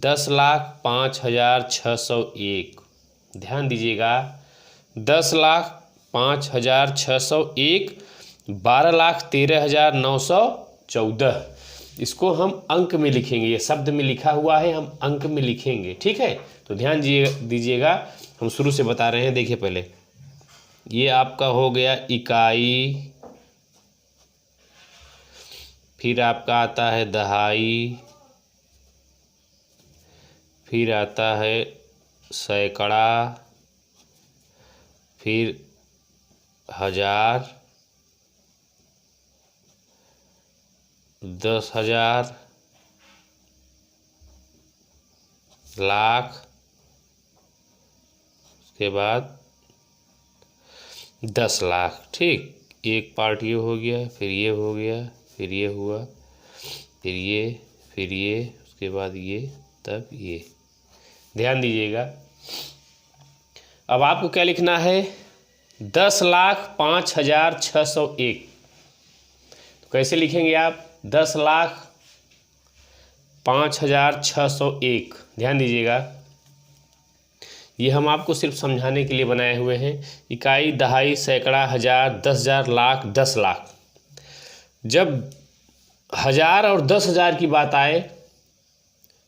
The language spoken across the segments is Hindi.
10,05,601। ध्यान दीजिएगा, 10,05,601, 12,13,914। इसको हम अंक में लिखेंगे, ये शब्द में लिखा हुआ है, हम अंक में लिखेंगे, ठीक है। तो ध्यान दीजिएगा, हम शुरू से बता रहे हैं। देखिए पहले ये आपका हो गया इकाई, फिर आपका आता है दहाई, फिर आता है सैकड़ा, फिर हजार, 10,000, लाख, उसके बाद 10 लाख। ठीक, एक पार्ट ये हो गया, फिर ये हो गया, फिर ये हुआ, फिर ये, उसके बाद ये, तब ये। ध्यान दीजिएगा, अब आपको क्या लिखना है, 10,05,601। तो कैसे लिखेंगे आप, 10,05,601। ध्यान दीजिएगा, ये हम आपको सिर्फ समझाने के लिए बनाए हुए हैं। इकाई, दहाई, सैकड़ा, हजार, 10,000, लाख, 10 लाख। जब 1000 और 10,000 की बात आए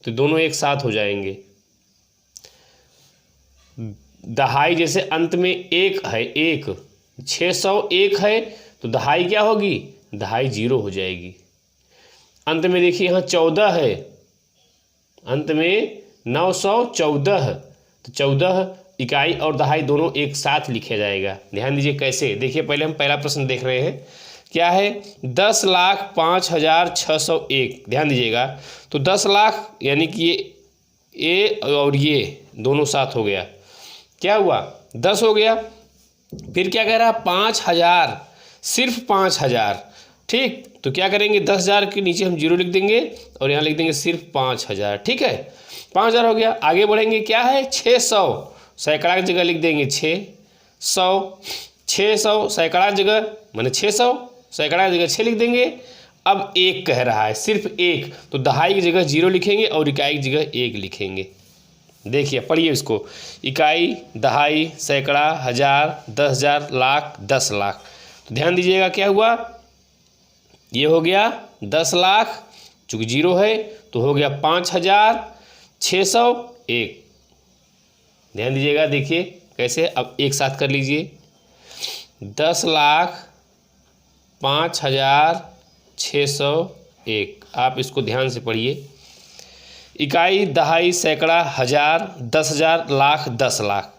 तो दोनों एक साथ हो जाएंगे। दहाई जैसे अंत में एक है, एक 601 है, तो दहाई क्या होगी, दहाई 0 हो जाएगी। अंत में देखिए यहाँ 14 है, अंत में 914, तो 14 इकाई और दहाई दोनों एक साथ लिखा जाएगा। ध्यान दीजिए कैसे, देखिए पहले हम पहला प्रश्न देख रहे हैं, क्या है, 10,05,601। ध्यान दीजिएगा, तो 10 लाख यानी कि ये और ये दोनों साथ हो गया, क्या हुआ, 10 हो गया। फिर क्या कह रहा है, 5,000, सिर्फ 5,000। ठीक, तो क्या करेंगे, 10,000 के नीचे हम 0 लिख देंगे और यहाँ लिख देंगे सिर्फ 5,000। ठीक है, 5,000 हो गया। आगे बढ़ेंगे, क्या है, 600, सैकड़ा की जगह लिख देंगे 600, 600 सैकड़ा की जगह माने 600, सैकड़ा की जगह 6 लिख देंगे। अब एक कह रहा है, सिर्फ एक, तो दहाई की जगह 0 लिखेंगे और इकाई की जगह 1 लिखेंगे। देखिए पढ़िए इसको, इकाई, दहाई, सैकड़ा, हजार, 10,000, लाख, 10 लाख। तो ध्यान दीजिएगा क्या हुआ, ये हो गया 10 लाख, चूँकि 0 है तो हो गया 5,601। ध्यान दीजिएगा, देखिए कैसे, अब एक साथ कर लीजिए, 10,05,601। आप इसको ध्यान से पढ़िए, इकाई, दहाई, सैकड़ा, हजार, 10,000, लाख, 10 लाख।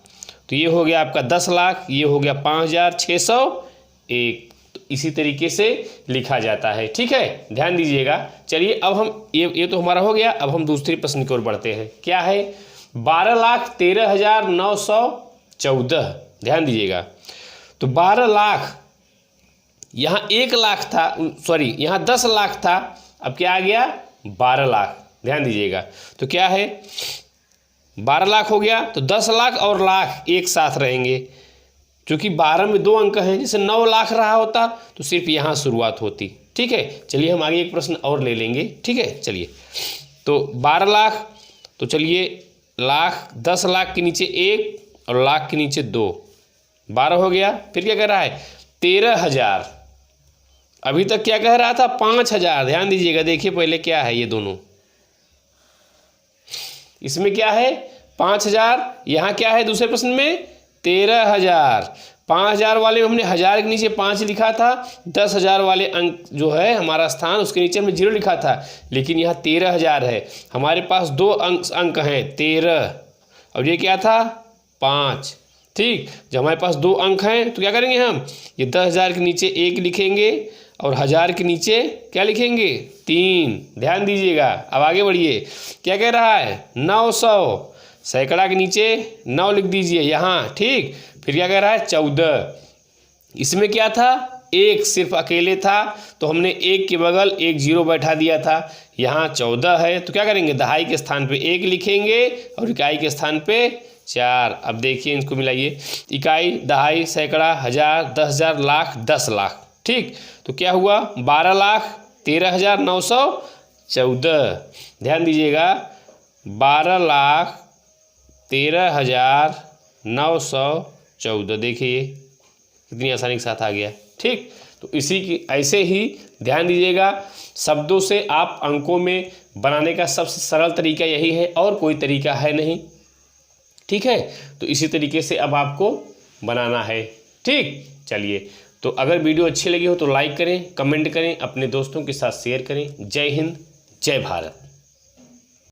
तो ये हो गया आपका 10 लाख, ये हो गया 5,601। तो इसी तरीके से लिखा जाता है। ठीक है, ध्यान दीजिएगा। चलिए अब हम ये तो हमारा हो गया, अब हम दूसरे प्रश्न की ओर बढ़ते हैं। क्या है, 12,13,914। ध्यान दीजिएगा, तो 12 लाख, यहाँ 1 लाख था, सॉरी यहाँ 10 लाख था, अब क्या आ गया, 12 लाख। ध्यान दीजिएगा, तो क्या है, 12 लाख हो गया, तो 10 लाख और लाख एक साथ रहेंगे, क्योंकि 12 में 2 अंक हैं। जैसे 9 लाख रहा होता तो सिर्फ यहाँ शुरुआत होती। ठीक है, चलिए हम आगे एक प्रश्न और ले लेंगे। ठीक है, चलिए, तो 12 लाख, तो चलिए लाख, 10 लाख के नीचे 1 और लाख के नीचे 2, 12 हो गया। फिर क्या कह रहा है, 13,000। अभी तक क्या कह रहा था, 5,000। ध्यान दीजिएगा, देखिए पहले क्या है, ये दोनों, इसमें क्या है 5,000, यहाँ क्या है दूसरे प्रश्न में 13,000। 5,000 वाले में हमने हजार के नीचे 5 लिखा था, 10,000 वाले अंक जो है हमारा स्थान, उसके नीचे हमने 0 लिखा था, लेकिन यहाँ 13,000 है। हमारे पास 2 अंक हैं, 13 और ये क्या था, 5। ठीक, जब हमारे पास 2 अंक हैं तो क्या करेंगे हम, ये 10,000 के नीचे 1 लिखेंगे और 1000 के नीचे क्या लिखेंगे, 3। ध्यान दीजिएगा, अब आगे बढ़िए, क्या कह रहा है, 900, सैकड़ा के नीचे 9 लिख दीजिए यहाँ। ठीक, फिर क्या कह रहा है, 14। इसमें क्या था, 1 सिर्फ अकेले था, तो हमने 1 के बगल 1 0 बैठा दिया था। यहाँ 14 है, तो क्या करेंगे, दहाई के स्थान पे 1 लिखेंगे और इकाई के स्थान पे 4। अब देखिए इनको मिलाइए, इकाई, दहाई, सैकड़ा, हजार, 10,000, लाख, 10 लाख। ठीक, तो क्या हुआ, 12,13,914। ध्यान दीजिएगा, 12,13,914। देखिए कितनी आसानी के साथ आ गया। ठीक, तो इसी की ऐसे ही ध्यान दीजिएगा, शब्दों से आप अंकों में बनाने का सबसे सरल तरीका यही है, और कोई तरीका है नहीं। ठीक है, तो इसी तरीके से अब आपको बनाना है। ठीक, चलिए, तो अगर वीडियो अच्छी लगी हो तो लाइक करें, कमेंट करें, अपने दोस्तों के साथ शेयर करें। जय हिंद, जय भारत।